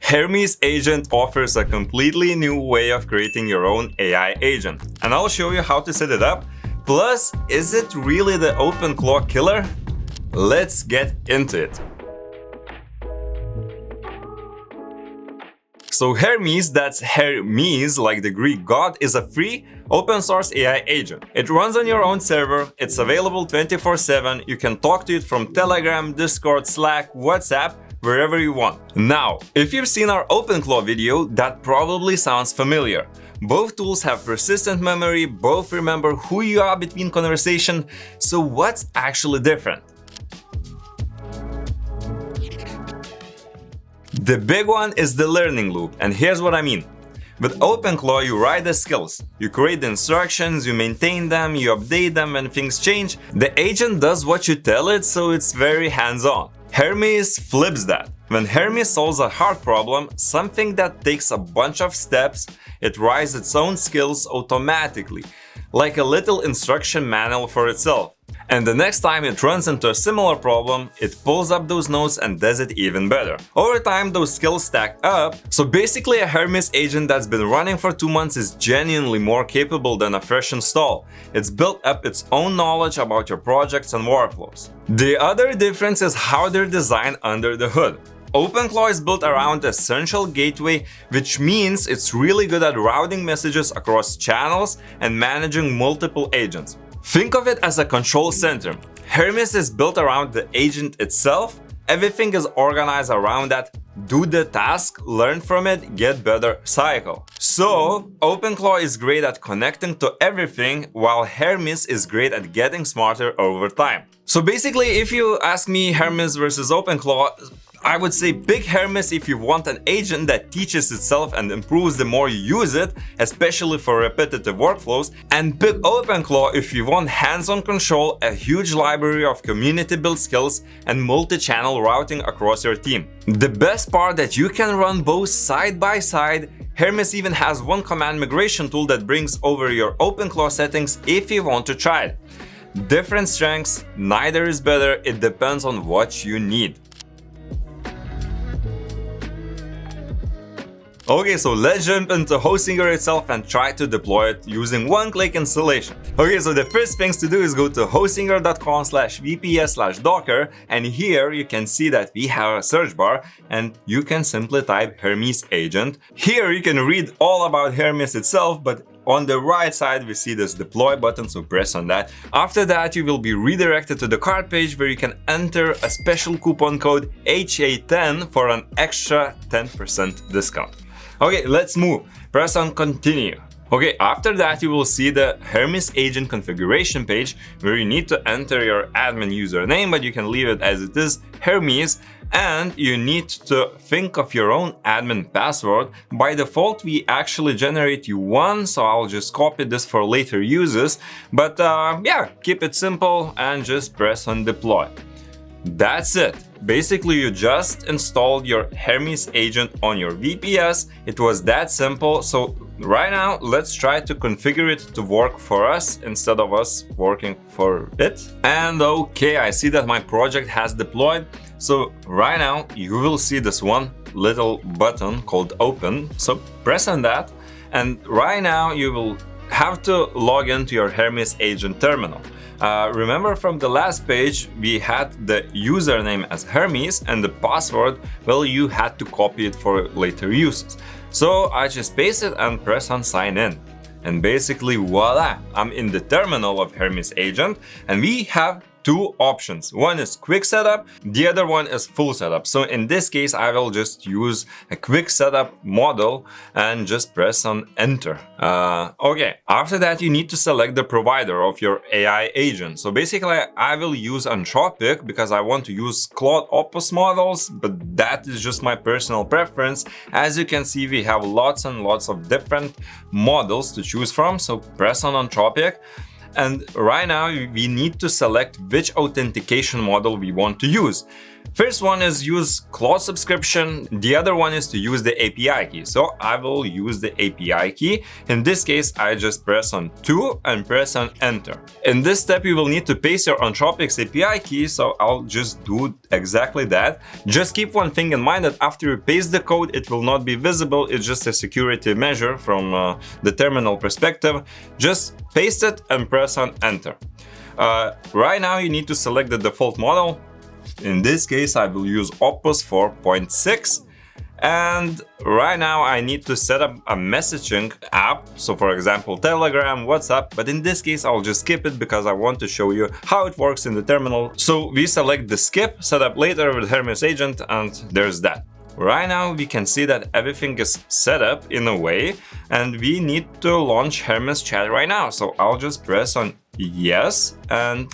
Hermes Agent offers a completely new way of creating your own AI agent, and I'll show you how to set it up. Plus, is it really the OpenClaw killer? Let's get into it. So Hermes, that's Hermes like the Greek god, is a free open source AI agent. It runs on your own server, it's available 24/7, you can talk to it from Telegram, Discord, Slack, WhatsApp, wherever you want. Now, if you've seen our OpenClaw video, that probably sounds familiar. Both tools have persistent memory, both remember who you are between conversation, so what's actually different? The big one is the learning loop, and here's what I mean. With OpenClaw, you write the skills, you create the instructions, you maintain them, you update them when things change. The agent does what you tell it, so it's very hands-on. Hermes flips that. When Hermes solves a hard problem, something that takes a bunch of steps, it writes its own skills automatically, like a little instruction manual for itself. And the next time it runs into a similar problem, it pulls up those notes and does it even better. Over time, those skills stack up, so basically a Hermes agent that's been running for 2 months is genuinely more capable than a fresh install. It's built up its own knowledge about your projects and workflows. The other difference is how they're designed under the hood. OpenClaw is built around a central gateway, which means it's really good at routing messages across channels and managing multiple agents. Think of it as a control center. Hermes is built around the agent itself. Everything is organized around that do the task, learn from it, get better cycle. So, OpenClaw is great at connecting to everything, while Hermes is great at getting smarter over time. So basically, if you ask me Hermes versus OpenClaw, I would say pick Hermes if you want an agent that teaches itself and improves the more you use it, especially for repetitive workflows, and pick OpenClaw if you want hands-on control, a huge library of community-built skills, and multi-channel routing across your team. The best part that you can run both side by side. Hermes even has one command migration tool that brings over your OpenClaw settings if you want to try it. Different strengths, neither is better, it depends on what you need. Okay, so let's jump into Hostinger itself and try to deploy it using one-click installation. Okay, so the first things to do is go to hostinger.com/vps/docker, and here you can see that we have a search bar and you can simply type Hermes agent. Here you can read all about Hermes itself, but on the right side we see this deploy button, so press on that. After that you will be redirected to the cart page where you can enter a special coupon code HA10 for an extra 10% discount. Okay, let's move. Press on continue. Okay, after that you will see the Hermes agent configuration page where you need to enter your admin username, but you can leave it as it is, Hermes, and you need to think of your own admin password. By default, we actually generate you one, so I'll just copy this for later uses. But yeah, keep it simple and just press on deploy. That's it. Basically, you just installed your Hermes agent on your VPS. It was that simple. So right now, let's try to configure it to work for us instead of us working for it. And okay, I see that my project has deployed. So right now, you will see this one little button called open. So press on that. And right now, you will have to log into your Hermes agent terminal. Remember from the last page, we had the username as Hermes and the password, well, you had to copy it for later uses. So I just paste it and press on sign in. And basically, voila, I'm in the terminal of Hermes agent and we have two options. One is quick setup, the other one is full setup. So in this case, I will just use a quick setup model and just press on enter. Okay, after that, you need to select the provider of your AI agent. So basically, I will use Anthropic because I want to use Claude Opus models, but that is just my personal preference. As you can see, we have lots and lots of different models to choose from. So press on Anthropic. And right now we need to select which authentication model we want to use. First one is use Claw subscription. The other one is to use the API key. So I will use the API key. In this case, I just press on 2 and press on enter. In this step, you will need to paste your Anthropics API key. So I'll just do exactly that. Just keep one thing in mind, that after you paste the code, it will not be visible. It's just a security measure from the terminal perspective. Just paste it and press on enter. Right now, you need to select the default model. In this case, I will use Opus 4.6. And right now I need to set up a messaging app. So for example, Telegram, WhatsApp, but in this case, I'll just skip it because I want to show you how it works in the terminal. So we select the skip, set up later with Hermes agent, and there's that. Right now we can see that everything is set up in a way, and we need to launch Hermes chat right now. So I'll just press on yes and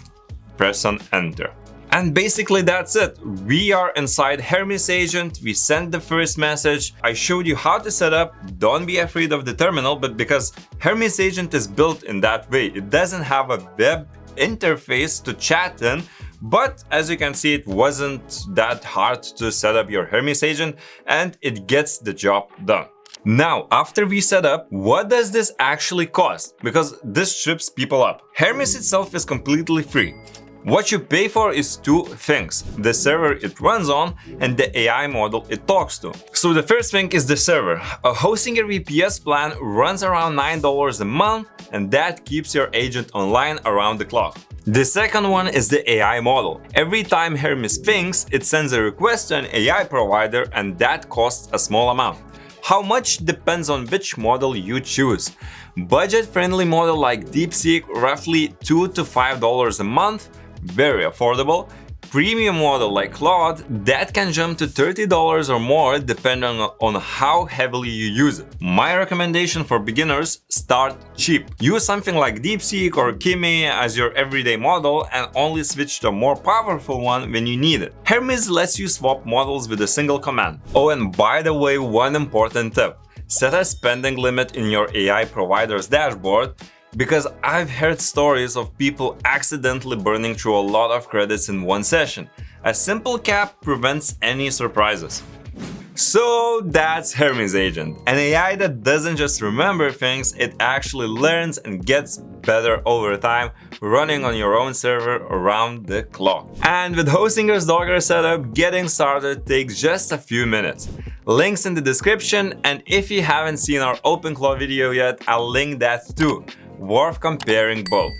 press on enter. And basically that's it. We are inside Hermes agent. We sent the first message. I showed you how to set up. Don't be afraid of the terminal, but because Hermes agent is built in that way, it doesn't have a web interface to chat in. But as you can see, it wasn't that hard to set up your Hermes agent, and it gets the job done. Now, after we set up, what does this actually cost? Because this trips people up. Hermes itself is completely free. What you pay for is two things: the server it runs on and the AI model it talks to. So the first thing is the server. A Hostinger VPS plan runs around $9 a month, and that keeps your agent online around the clock. The second one is the AI model. Every time Hermes thinks, it sends a request to an AI provider, and that costs a small amount. How much depends on which model you choose. Budget-friendly model like DeepSeek, roughly $2 to $5 a month. Very affordable. Premium model like Claude, that can jump to $30 or more depending on how heavily you use it. My recommendation for beginners: start cheap. Use something like DeepSeek or Kimi as your everyday model and only switch to a more powerful one when you need it. Hermes lets you swap models with a single command. Oh, and by the way, one important tip: set a spending limit in your AI provider's dashboard, because I've heard stories of people accidentally burning through a lot of credits in one session. A simple cap prevents any surprises. So that's Hermes agent, an AI that doesn't just remember things, it actually learns and gets better over time, running on your own server around the clock. And with Hostinger's Docker setup, getting started takes just a few minutes. Links in the description, and if you haven't seen our OpenClaw video yet, I'll link that too. Worth comparing both.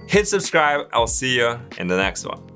Hit subscribe, I'll see you in the next one.